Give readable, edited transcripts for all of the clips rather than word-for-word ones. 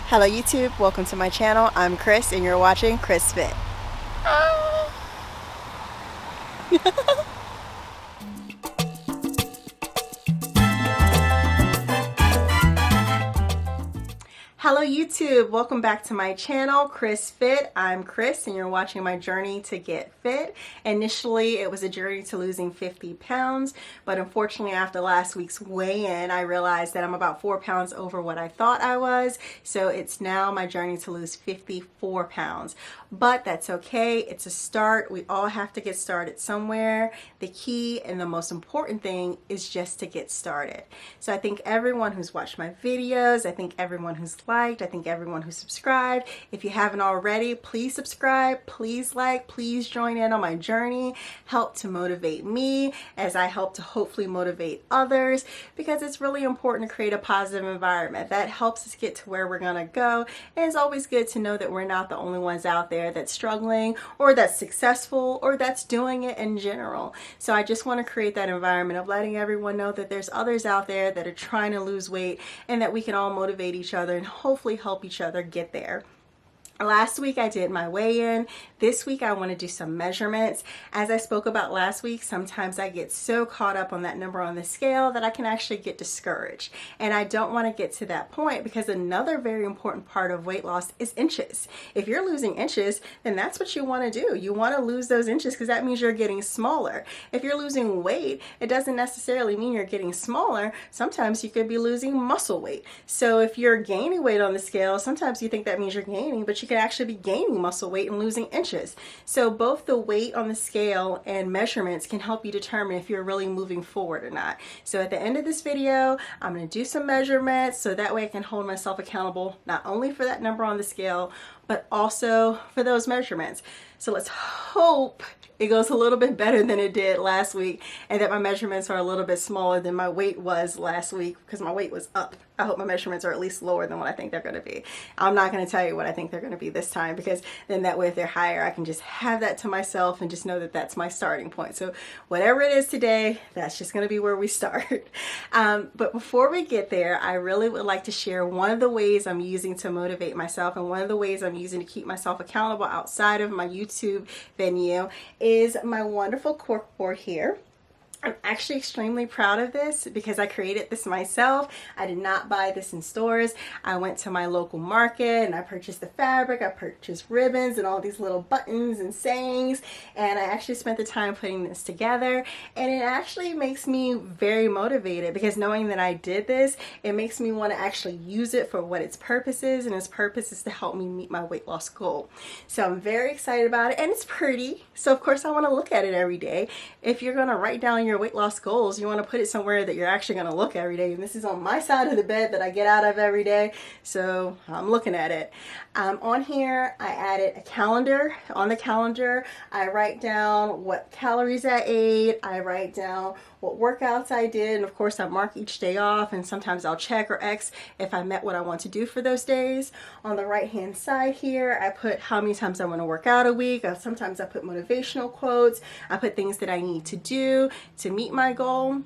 Hello YouTube, welcome to my channel. I'm Chris and you're watching Chrys Fit. Hello YouTube, welcome back to my channel, Chrys Fit. I'm Chris and you're watching my journey to get fit. Initially, it was a journey to losing 50 pounds, but unfortunately after last week's weigh-in, I realized that I'm about 4 pounds over what I thought I was. So it's now my journey to lose 54 pounds. But that's okay, it's a start. We all have to get started somewhere. The key and the most important thing is just to get started. So I think everyone who's watched my videos, I think everyone who's liked, I think everyone who subscribed. If you haven't already, please subscribe, please like, please join in on my journey. Help to motivate me as I help to hopefully motivate others, because it's really important to create a positive environment. That helps us get to where we're gonna go. And it's always good to know that we're not the only ones out there that's struggling or that's successful or that's doing it in general. So I just want to create that environment of letting everyone know that there's others out there that are trying to lose weight and that we can all motivate each other and hopefully help each other get there. Last week I did my weigh-in. This week I want to do some measurements. As I spoke about last week, sometimes I get so caught up on that number on the scale that I can actually get discouraged. And I don't want to get to that point, because another very important part of weight loss is inches. If you're losing inches, then that's what you want to do. You want to lose those inches because that means you're getting smaller. If you're losing weight, it doesn't necessarily mean you're getting smaller. Sometimes you could be losing muscle weight. So if you're gaining weight on the scale, sometimes you think that means you're gaining, but you could actually be gaining muscle weight and losing inches. So both the weight on the scale and measurements can help you determine if you're really moving forward or not. So at the end of this video, I'm going to do some measurements so that way I can hold myself accountable, not only for that number on the scale, but also for those measurements. So let's hope it goes a little bit better than it did last week, and that my measurements are a little bit smaller than my weight was last week, because my weight was up. I hope my measurements are at least lower than what I think they're going to be. I'm not going to tell you what I think they're going to be this time, because then that way if they're higher, I can just have that to myself and just know that that's my starting point. So whatever it is today, that's just going to be where we start. But before we get there, I really would like to share one of the ways I'm using to motivate myself, and one of the ways I'm using to keep myself accountable outside of my YouTube venue is my wonderful cork board here. I'm actually extremely proud of this because I created this myself. I did not buy this in stores. I went to my local market and I purchased the fabric, I purchased ribbons and all these little buttons and sayings, and I actually spent the time putting this together, and it actually makes me very motivated, because knowing that I did this, it makes me want to actually use it for what its purpose is, and its purpose is to help me meet my weight loss goal. So I'm very excited about it, and it's pretty, so of course I want to look at it every day. If you're going to write down your weight loss goals, you want to put it somewhere that you're actually going to look every day, and this is on my side of the bed that I get out of every day, so I'm looking at it. On here I added a calendar. On the calendar I write down what calories I ate, I write down what workouts I did, and of course I mark each day off, and sometimes I'll check or X if I met what I want to do for those days. On the right hand side here I put how many times I want to work out a week. Sometimes I put motivational quotes, I put things that I need to do to meet my goal.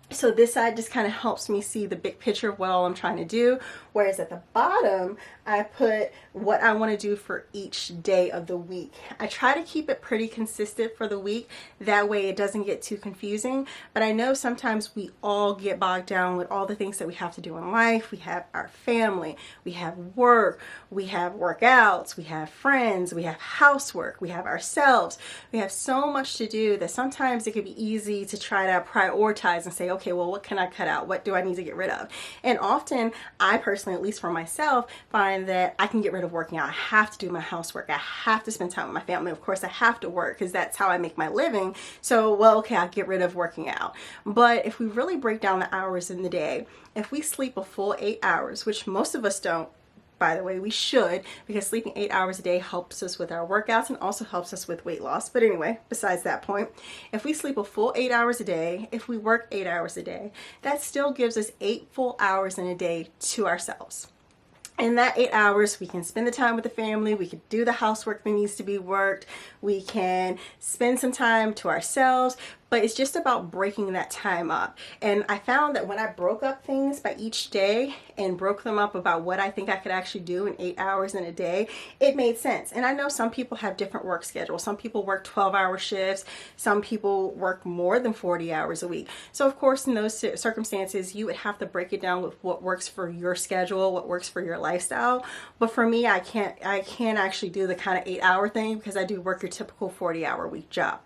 So this side just kind of helps me see the big picture of what all I'm trying to do, whereas at the bottom I put what I want to do for each day of the week. I try to keep it pretty consistent for the week, that way it doesn't get too confusing, but I know sometimes we all get bogged down with all the things that we have to do in life. We have our family, we have work, we have workouts, we have friends, we have housework, we have ourselves. We have so much to do that sometimes it can be easy to try to prioritize and say, okay, well, what can I cut out? What do I need to get rid of? And often, I personally, at least for myself, find that I can get rid of working out. I have to do my housework. I have to spend time with my family. Of course, I have to work because that's how I make my living. So, well, okay, I'll get rid of working out. But if we really break down the hours in the day, if we sleep a full 8 hours, which most of us don't, by the way, we should, because sleeping 8 hours a day helps us with our workouts and also helps us with weight loss. But anyway, besides that point, if we sleep a full 8 hours a day, if we work 8 hours a day, that still gives us 8 full hours in a day to ourselves. In that 8 hours, we can spend the time with the family, we can do the housework that needs to be worked, we can spend some time to ourselves, but it's just about breaking that time up. And I found that when I broke up things by each day and broke them up about what I think I could actually do in 8 hours in a day, it made sense. And I know some people have different work schedules. Some people work 12-hour shifts. Some people work more than 40 hours a week. So of course, in those circumstances, you would have to break it down with what works for your schedule, what works for your lifestyle. But for me, I can't actually do the kind of 8-hour thing because I do work your typical 40-hour week job.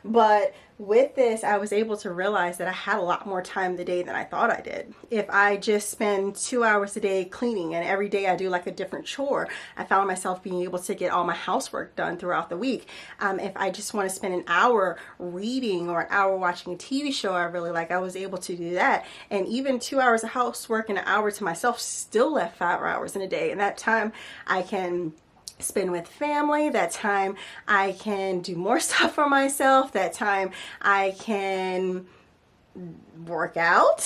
But with this, I was able to realize that I had a lot more time in the day than I thought I did. If I just spend 2 hours a day cleaning and every day I do like a different chore, I found myself being able to get all my housework done throughout the week. If I just want to spend an hour reading or an hour watching a TV show I really like, I was able to do that. And even 2 hours of housework and an hour to myself still left 5 hours in a day. And that time I can spend with family. That time I can do more stuff for myself. That time I can work out,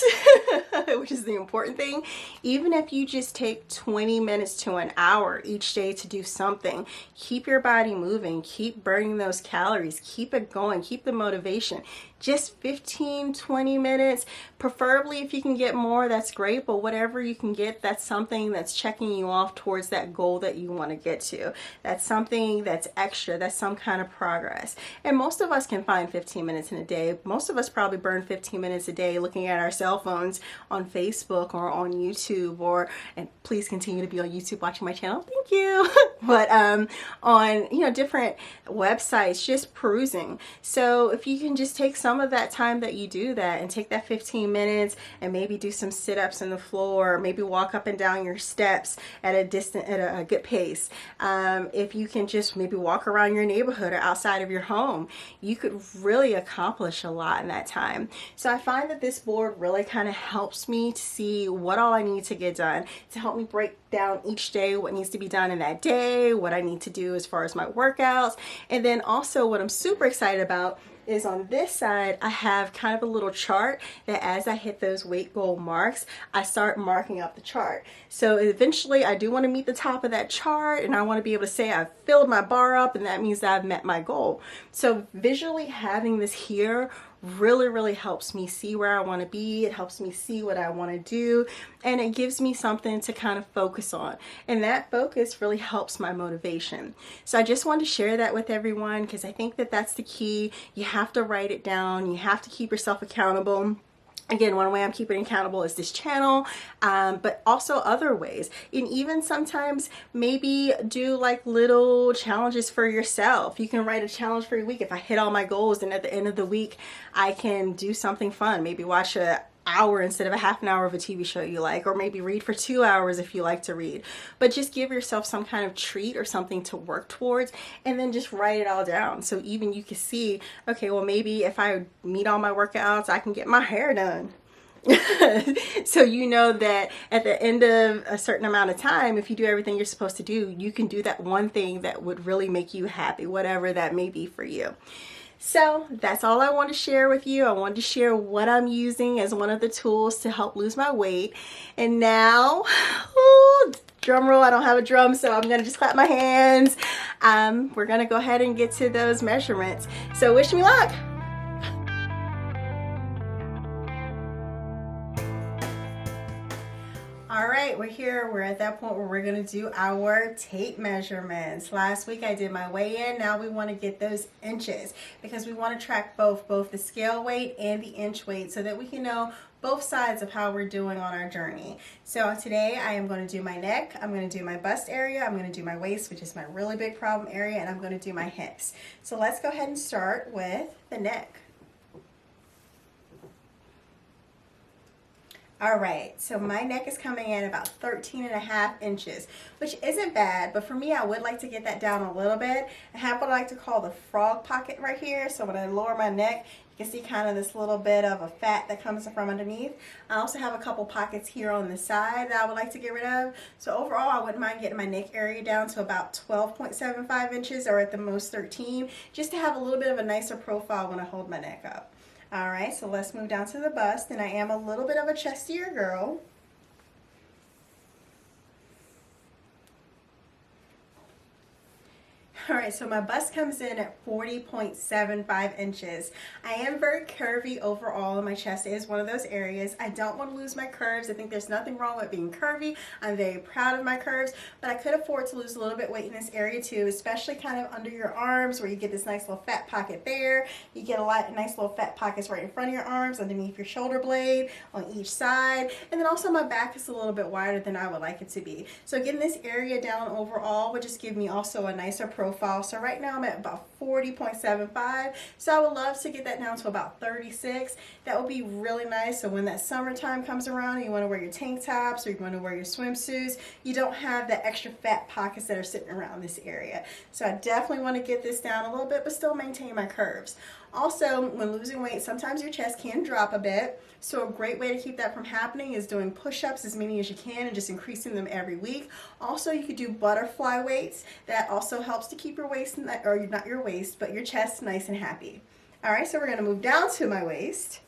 which is the important thing. Even if you just take 20 minutes to an hour each day to do something, keep your body moving, keep burning those calories, keep it going, keep the motivation. Just 15-20 minutes, preferably if you can get more, that's great, but whatever you can get, that's something that's checking you off towards that goal that you want to get to. That's something that's extra, that's some kind of progress. And most of us can find 15 minutes in a day. Most of us probably burn 15 minutes a day looking at our cell phones on Facebook or on YouTube, and please continue to be on YouTube watching my channel, thank you. But on different websites, just perusing. So if you can just take some of that time that you do that and take that 15 minutes and maybe do some sit-ups on the floor, maybe walk up and down your steps at a good pace. If you can just maybe walk around your neighborhood or outside of your home, you could really accomplish a lot in that time. So I find that this board really kind of helps me to see what all I need to get done, to help me break down each day what needs to be done in that day, what I need to do as far as my workouts. And then also what I'm super excited about is on this side, I have kind of a little chart that as I hit those weight goal marks, I start marking up the chart. So eventually I do want to meet the top of that chart, and I want to be able to say I've filled my bar up, and that means that I've met my goal. So visually having this here really helps me see where I want to be. It helps me see what I want to do, and it gives me something to kind of focus on, and that focus really helps my motivation. So I just wanted to share that with everyone because I think that that's the key. You have to write it down. You have to keep yourself accountable. Again, one way I'm keeping accountable is this channel, but also other ways. And even sometimes maybe do like little challenges for yourself. You can write a challenge for your week. If I hit all my goals, then at the end of the week, I can do something fun. Maybe watch an hour instead of a half an hour of a TV show you like, or maybe read for 2 hours if you like to read. But just give yourself some kind of treat or something to work towards, and then just write it all down. So even you can see, okay, well maybe if I meet all my workouts, I can get my hair done. So you know that at the end of a certain amount of time, if you do everything you're supposed to do, you can do that one thing that would really make you happy, whatever that may be for you. So that's all I want to share with you. I wanted to share what I'm using as one of the tools to help lose my weight. And now, drum roll, I don't have a drum, so I'm going to just clap my hands. We're going to go ahead and get to those measurements. So wish me luck. All right, we're at that point where we're going to do our tape measurements. Last week I did my weigh-in. Now we want to get those inches because we want to track both the scale weight and the inch weight so that we can know both sides of how we're doing on our journey. So today I am going to do my neck, I'm going to do my bust area, I'm going to do my waist, which is my really big problem area, and I'm going to do my hips. So let's go ahead and start with the neck. All right, so my neck is coming in about 13.5 inches, which isn't bad, but for me, I would like to get that down a little bit. I have what I like to call the frog pocket right here. So when I lower my neck, you can see kind of this little bit of a fat that comes from underneath. I also have a couple pockets here on the side that I would like to get rid of. So overall, I wouldn't mind getting my neck area down to about 12.75 inches or at the most 13, just to have a little bit of a nicer profile when I hold my neck up. All right, so let's move down to the bust, and I am a little bit of a chestier girl. All right, so my bust comes in at 40.75 inches. I am very curvy overall, and my chest is one of those areas. I don't want to lose my curves. I think there's nothing wrong with being curvy. I'm very proud of my curves, but I could afford to lose a little bit weight in this area too, especially kind of under your arms where you get this nice little fat pocket there. You get a lot of nice little fat pockets right in front of your arms, underneath your shoulder blade, on each side, and then also my back is a little bit wider than I would like it to be. So getting this area down overall would just give me also a nicer profile. So right now I'm at about 40.75. So I would love to get that down to about 36. That would be really nice. So when that summertime comes around and you want to wear your tank tops or you want to wear your swimsuits, you don't have the extra fat pockets that are sitting around this area. So I definitely want to get this down a little bit, but still maintain my curves. Also, when losing weight, sometimes your chest can drop a bit. So a great way to keep that from happening is doing push-ups as many as you can and just increasing them every week. Also, you could do butterfly weights. That also helps to keep your waist, or not your waist, but your chest nice and happy. All right, so we're going to move down to my waist.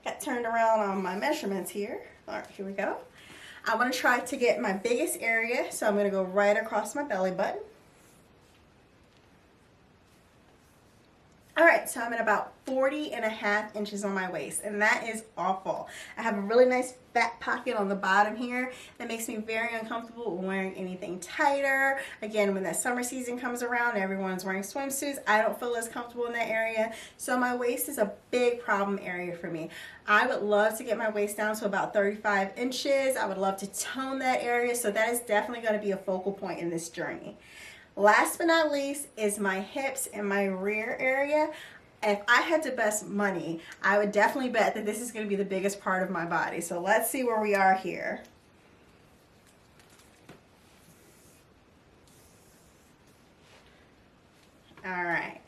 Got turned around on my measurements here. All right, here we go. I want to try to get my biggest area, so I'm going to go right across my belly button. All right, so I'm at about 40.5 inches on my waist, and that is awful. I have a really nice fat pocket on the bottom here that makes me very uncomfortable wearing anything tighter. Again, when that summer season comes around, everyone's wearing swimsuits. I don't feel as comfortable in that area, so my waist is a big problem area for me. I would love to get my waist down to about 35 inches. I would love to tone that area, so that is definitely going to be a focal point in this journey. Last but not least is my hips and my rear area. If I had to bet money, I would definitely bet that this is going to be the biggest part of my body. So let's see where we are here. All right.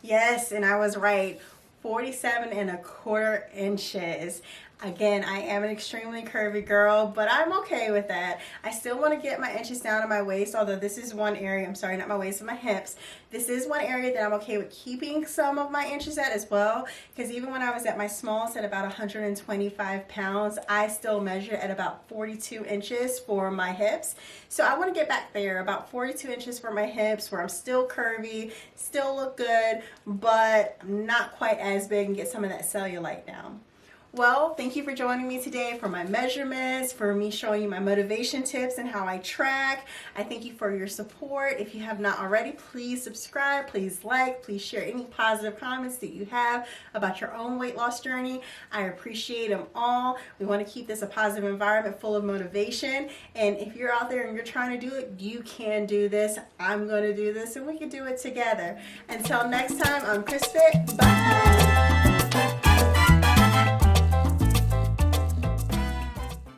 Yes, and I was right. 47.25 inches. Again, I am an extremely curvy girl, but I'm okay with that. I still want to get my inches down to my waist, although this is one area, I'm sorry, not my waist, but my hips. This is one area that I'm okay with keeping some of my inches at as well, because even when I was at my smallest at about 125 pounds, I still measured at about 42 inches for my hips. So I want to get back there, about 42 inches for my hips, where I'm still curvy, still look good, but not quite as big, and get some of that cellulite down. Well, thank you for joining me today for my measurements, for me showing you my motivation tips and how I track. I thank you for your support. If you have not already, please subscribe, please like, please share any positive comments that you have about your own weight loss journey. I appreciate them all. We want to keep this a positive environment full of motivation. And if you're out there and you're trying to do it, you can do this. I'm going to do this, and we can do it together. Until next time, I'm Chrys Fit. Bye.